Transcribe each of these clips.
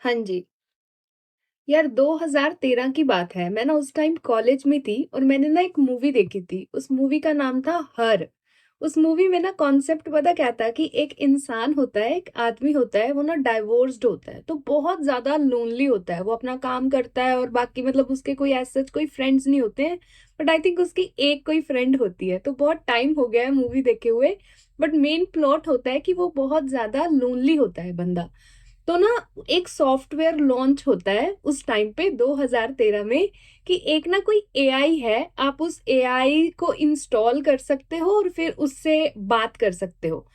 हाँ जी। यार 2013 की बात है। मैं ना उस टाइम कॉलेज में थी और मैंने ना एक मूवी देखी थी। उस मूवी का नाम था हर। उस मूवी में ना कॉन्सेप्ट पता क्या था कि एक इंसान होता है, एक आदमी होता है, वो ना डाइवोर्स्ड होता है, तो बहुत ज्यादा लोनली होता है। वो अपना काम करता है और बाकी मतलब उसके कोई ऐसे सच कोई फ्रेंड्स नहीं होते हैं। बट आई थिंक उसकी एक कोई फ्रेंड होती है। तो बहुत टाइम हो गया है मूवी देखे हुए। बट मेन प्लॉट होता है कि वो बहुत ज्यादा लोनली होता है बंदा। तो ना एक सॉफ्टवेयर लॉन्च होता है उस टाइम पे 2013 में कि एक ना कोई एआई है। आप उस एआई को इंस्टॉल कर सकते हो और फिर उससे बात कर सकते हो।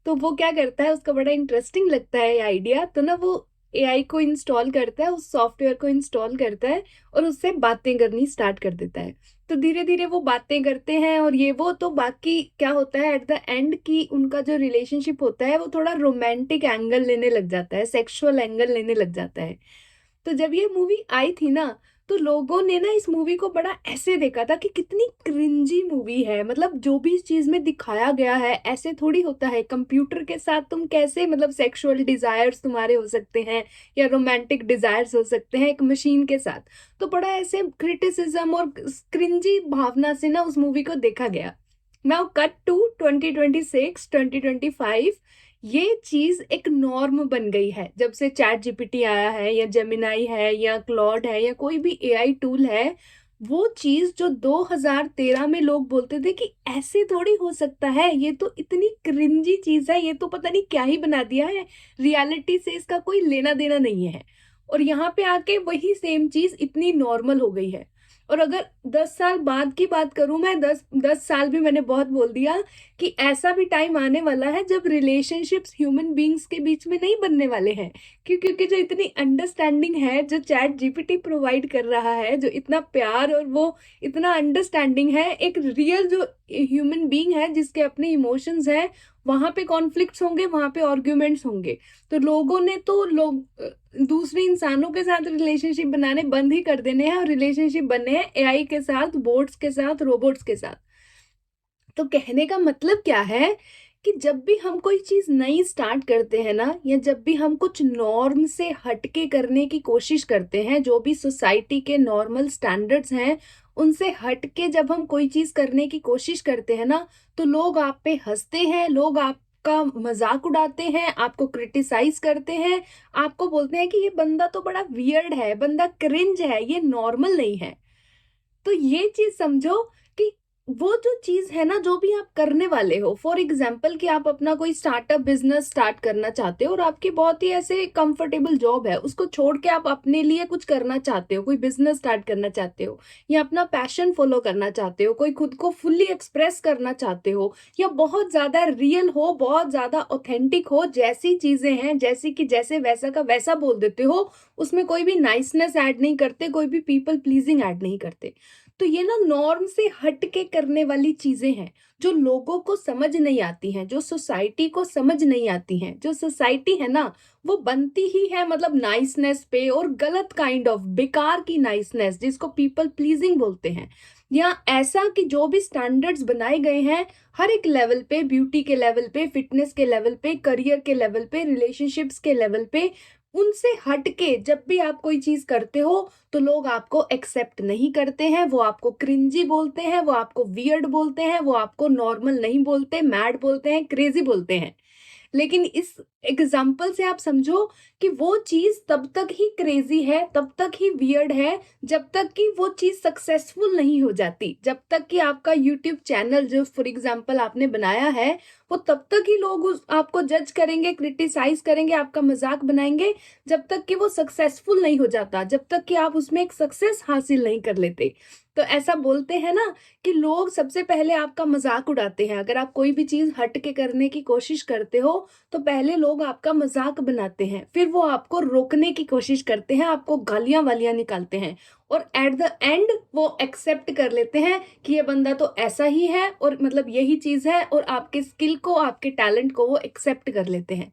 तो वो क्या करता है, उसका बड़ा इंटरेस्टिंग लगता है ये आइडिया। तो ना वो एआई को इंस्टॉल करता है, उस सॉफ्टवेयर को इंस्टॉल करता है और उससे बातें करनी स्टार्ट कर देता है। तो धीरे धीरे वो बातें करते हैं और ये वो तो बाकी क्या होता है एट द एंड की उनका जो रिलेशनशिप होता है वो थोड़ा रोमांटिक एंगल लेने लग जाता है, सेक्सुअल एंगल लेने लग जाता है। तो जब ये मूवी आई थी ना, तो लोगों ने ना इस मूवी को बड़ा ऐसे देखा था कि कितनी क्रिंजी मूवी है। मतलब जो भी इस चीज में दिखाया गया है ऐसे थोड़ी होता है। कंप्यूटर के साथ तुम कैसे मतलब सेक्सुअल डिजायर्स तुम्हारे हो सकते हैं या रोमांटिक डिजायर्स हो सकते हैं एक मशीन के साथ। तो बड़ा ऐसे क्रिटिसिज्म और क्रिंजी भावना से ना उस मूवी को देखा गया। Now cut to 2026 2025। ये चीज एक नॉर्म बन गई है जब से चैट जीपीटी आया है या जेमिनाई है या क्लॉड है या कोई भी एआई टूल है। वो चीज जो 2013 में लोग बोलते थे कि ऐसे थोड़ी हो सकता है, ये तो इतनी क्रिंजी चीज है, ये तो पता नहीं क्या ही बना दिया है, रियलिटी से इसका कोई लेना देना नहीं है। और यहाँ पे आके वही सेम चीज इतनी नॉर्मल हो गई है। और अगर 10 साल बाद की बात करूं मैं, 10 10 साल भी मैंने बहुत बोल दिया, कि ऐसा भी टाइम आने वाला है जब रिलेशनशिप्स ह्यूमन बीइंग्स के बीच में नहीं बनने वाले हैं। क्योंकि जो इतनी अंडरस्टैंडिंग है जो चैट जीपीटी प्रोवाइड कर रहा है, जो इतना प्यार और वो इतना अंडरस्टैंडिंग है, एक रियल जो ह्यूमन बीइंग है जिसके अपने इमोशंस हैं, वहां पे कॉन्फ्लिक्ट्स होंगे, वहां पे आर्ग्यूमेंट्स होंगे। तो लोगों ने तो लोग दूसरे इंसानों के साथ रिलेशनशिप बनाने बंद ही कर देने हैं और रिलेशनशिप बनने हैं एआई के साथ, बोट्स के साथ, रोबोट्स के साथ। तो कहने का मतलब क्या है कि जब भी हम कोई चीज नई स्टार्ट करते हैं ना, या जब भी हम कुछ नॉर्म से हटके करने की कोशिश करते हैं, जो भी सोसाइटी के नॉर्मल स्टैंडर्ड्स हैं उनसे हटके जब हम कोई चीज करने की कोशिश करते हैं ना, तो लोग आप पे हंसते हैं, लोग आपका मजाक उड़ाते हैं, आपको क्रिटिसाइज करते हैं, आपको बोलते हैं कि ये बंदा तो बड़ा वियर्ड है, बंदा क्रिंज है, ये नॉर्मल नहीं है। तो ये चीज समझो कि वो जो चीज है ना, जो भी आप करने वाले हो, फॉर एग्जाम्पल कि आप अपना कोई स्टार्टअप बिजनेस स्टार्ट करना चाहते हो और आपकी बहुत ही ऐसे कंफर्टेबल जॉब है, उसको छोड़ के आप अपने लिए कुछ करना चाहते हो, कोई बिजनेस स्टार्ट करना चाहते हो, या अपना पैशन फॉलो करना चाहते हो, कोई खुद को फुल्ली एक्सप्रेस करना चाहते हो, या बहुत ज्यादा रियल हो, बहुत ज्यादा ऑथेंटिक हो, जैसी चीजें हैं जैसी कि जैसे वैसा का वैसा बोल देते हो, उसमें कोई भी नाइसनेस ऐड नहीं करते, कोई भी पीपल प्लीजिंग ऐड नहीं करते। तो ये ना नॉर्म से हट के करने वाली चीजें हैं जो लोगों को समझ नहीं आती हैं, जो सोसाइटी को समझ नहीं आती हैं। जो सोसाइटी है ना, वो बनती ही है मतलब नाइसनेस पे, और गलत काइंड ऑफ बेकार की नाइसनेस जिसको पीपल प्लीजिंग बोलते हैं। या ऐसा कि जो भी स्टैंडर्ड्स बनाए गए हैं हर एक लेवल पे, ब्यूटी के लेवल पे, फिटनेस के लेवल पे, करियर के लेवल पे, रिलेशनशिप्स के लेवल पे, उनसे हटके जब भी आप कोई चीज करते हो तो लोग आपको एक्सेप्ट नहीं करते हैं, वो आपको क्रिंजी बोलते हैं, वो आपको वियर्ड बोलते हैं, वो आपको नॉर्मल नहीं बोलते, मैड बोलते हैं, क्रेजी बोलते हैं। लेकिन इस एग्जाम्पल से आप समझो कि वो चीज तब तक ही क्रेजी है, तब तक ही वियर्ड है, जब तक कि वो चीज सक्सेसफुल नहीं हो जाती। जब तक कि आपका यूट्यूब चैनल जो फॉर एग्जाम्पल आपने बनाया है, वो तब तक ही लोग आपको जज करेंगे, क्रिटिसाइज करेंगे, आपका मजाक बनाएंगे, जब तक कि वो सक्सेसफुल नहीं हो जाता, जब तक कि आप उसमें एक सक्सेस हासिल नहीं कर लेते। तो ऐसा बोलते हैं ना कि लोग सबसे पहले आपका मजाक उड़ाते हैं। अगर आप कोई भी चीज हट के करने की कोशिश करते हो तो पहले लोग आपका मजाक बनाते हैं, फिर वो आपको रोकने की कोशिश करते हैं, आपको गालियां वालियां निकालते हैं, और एट द एंड वो एक्सेप्ट कर लेते हैं कि ये बंदा तो ऐसा ही है और मतलब यही चीज है, और आपके स्किल को, आपके टैलेंट को वो एक्सेप्ट कर लेते हैं।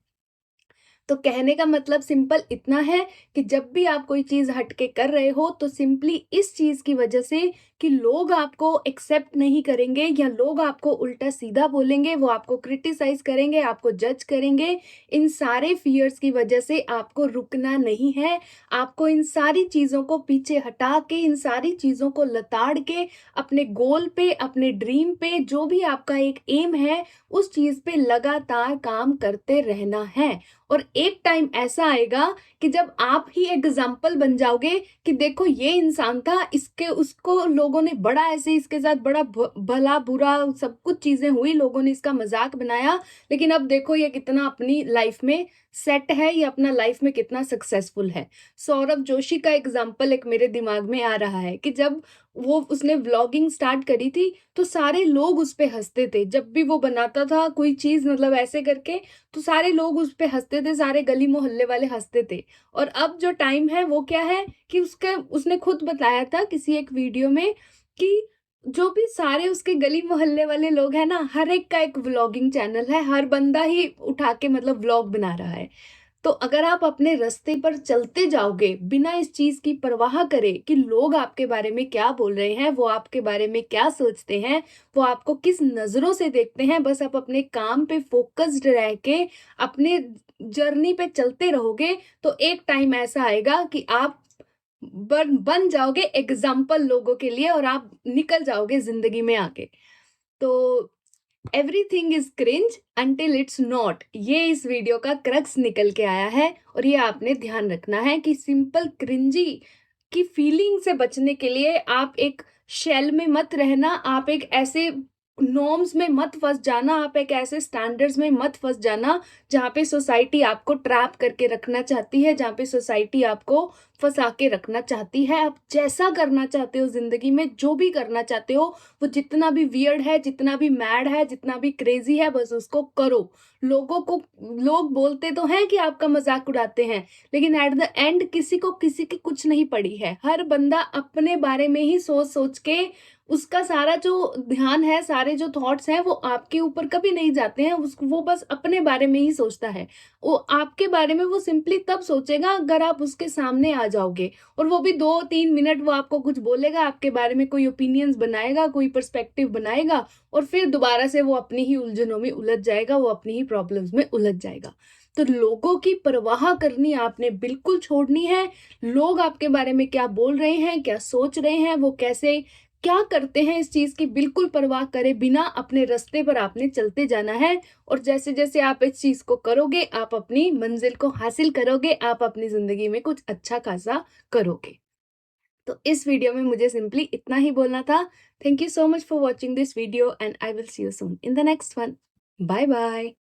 तो कहने का मतलब सिंपल इतना है कि जब भी आप कोई चीज हटके कर रहे हो तो सिंपली इस चीज की वजह से कि लोग आपको एक्सेप्ट नहीं करेंगे या लोग आपको उल्टा-सीधा बोलेंगे, वो आपको क्रिटिसाइज़ करेंगे, आपको जज करेंगे। इन सारे फ़ियर्स की वजह से आपको रुकना नहीं है। आपको इन सारी चीज़ों को पीछे हटा के, इन सारी चीज़ों को लताड़ के अपने गोल पे, अपने ड्रीम पे, जो भी आपका एक एम है, उस चीज़ पे लगातार काम करते रहना है। और एक टाइम ऐसा आएगा कि जब आप ही एग्ज़ाम्पल बन जाओगे कि देखो ये इंसान था, इसके उसको लोगों ने बड़ा ऐसे इसके साथ बड़ा भला-बुरा सब कुछ चीज़ें हुई, लोगों ने इसका मज़ाक बनाया, लेकिन अब देखो ये कितना अपनी लाइफ़ में सेट है, ये अपना लाइफ़ में कितना सक्सेसफुल है। सौरभ जोशी का एग्ज़ाम्पल एक मेरे दिमाग में आ रहा है कि जब वो उसने व्लॉगिंग स्टार्ट करी थी, तो सारे लोग उस पे हँसते थे। जब भी वो बनाता था कोई चीज़ मतलब ऐसे करके, तो सारे लोग उस पे हँसते थे, सारे गली मोहल्ले वाले हँसते थे। और अब जो टाइम है वो क्या है कि उसने खुद बताया था किसी एक वीडियो में कि जो भी सारे उसके गली मोहल्ले वाले लोग हैं ना, हर एक का एक व्लॉगिंग चैनल है, हर बंदा ही उठा के मतलब व्लॉग बना रहा है। तो अगर आप अपने रास्ते पर चलते जाओगे, बिना इस चीज़ की परवाह करे कि लोग आपके बारे में क्या बोल रहे हैं, वो आपके बारे में क्या सोचते हैं, वो आपको किस नज़रों से देखते हैं, बस आप अपने काम पे फ़ोकस्ड रह के अपने जर्नी पे चलते रहोगे, तो एक टाइम ऐसा आएगा कि आप बन बन जाओगे एग्ज़ाम्पल लोगों के लिए और आप निकल जाओगे ज़िंदगी में आगे। तो everything is cringe until it's not, ये इस वीडियो का क्रक्स निकल के आया है। और ये आपने ध्यान रखना है कि सिंपल क्रिंजी की फीलिंग से बचने के लिए आप एक शेल में मत रहना, आप एक ऐसे नॉर्म्स में मत फंस जाना, आप एक ऐसे स्टैंडर्ड्स में मत फंस जाना जहाँ पे सोसाइटी आपको ट्रैप करके रखना चाहती है, जहाँ पे सोसाइटी आपको फंसा के रखना चाहती है। आप जैसा करना चाहते हो जिंदगी में, जो भी करना चाहते हो, वो जितना भी वियर्ड है, जितना भी मैड है, जितना भी क्रेजी है, बस उसको करो। लोग बोलते तो हैं कि आपका मजाक उड़ाते हैं, लेकिन एट द एंड किसी को किसी की कुछ नहीं पड़ी है। हर बंदा अपने बारे में ही सोच सोच के, उसका सारा जो ध्यान है, सारे जो थॉट्स हैं, वो आपके ऊपर कभी नहीं जाते हैं। वो बस अपने बारे में ही सोचता है। वो आपके बारे में वो सिंपली तब सोचेगा अगर आप उसके सामने आ जाओगे, और वो भी 2-3 मिनट वो आपको कुछ बोलेगा, आपके बारे में कोई ओपिनियंस बनाएगा, कोई पर्सपेक्टिव बनाएगा, और फिर दोबारा से वो अपनी ही उलझनों में उलझ जाएगा, वो अपनी ही प्रॉब्लम्स में उलझ जाएगा। तो लोगों की परवाह करनी आपने बिल्कुल छोड़नी है। लोग आपके बारे में क्या बोल रहे हैं, क्या सोच रहे हैं, वो कैसे क्या करते हैं, इस चीज की बिल्कुल परवाह करे बिना अपने रास्ते पर आपने चलते जाना है। और जैसे जैसे आप इस चीज को करोगे, आप अपनी मंजिल को हासिल करोगे, आप अपनी जिंदगी में कुछ अच्छा खासा करोगे। तो इस वीडियो में मुझे सिंपली इतना ही बोलना था। Thank you so much for watching this video and I will see you soon in the next one. Bye bye.